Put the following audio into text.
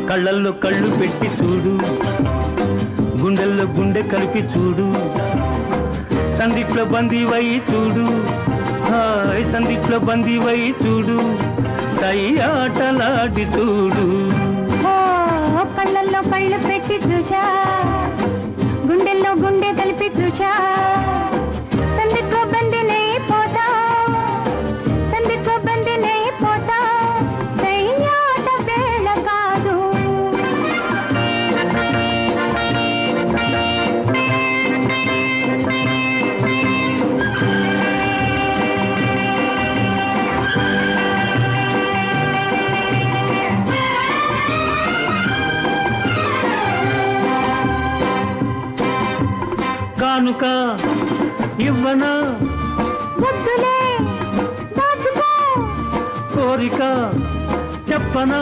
కళ్ళల్లో కళ్ళు పెట్టి చూడు, గుండెల్లో గుండె కలిపి చూడు, సందిట్లో బందీవై చూడు, హాయ్ సందిట్లో బందీవై చూడు, సయ్యాటలాడి చూడు. కళ్ళల్లో కళ్ళు పెట్టి చూశా, గుండెల్లో గుండె కలిపి చూశా, సందిట్లో బందినే పోతా, సందిట్లో బందినే పోతా, సయ్యాట వేళ కాదు. కానుక ఇవ్వనా, వద్దులే దాచుకో, కోరిక చెప్పనా.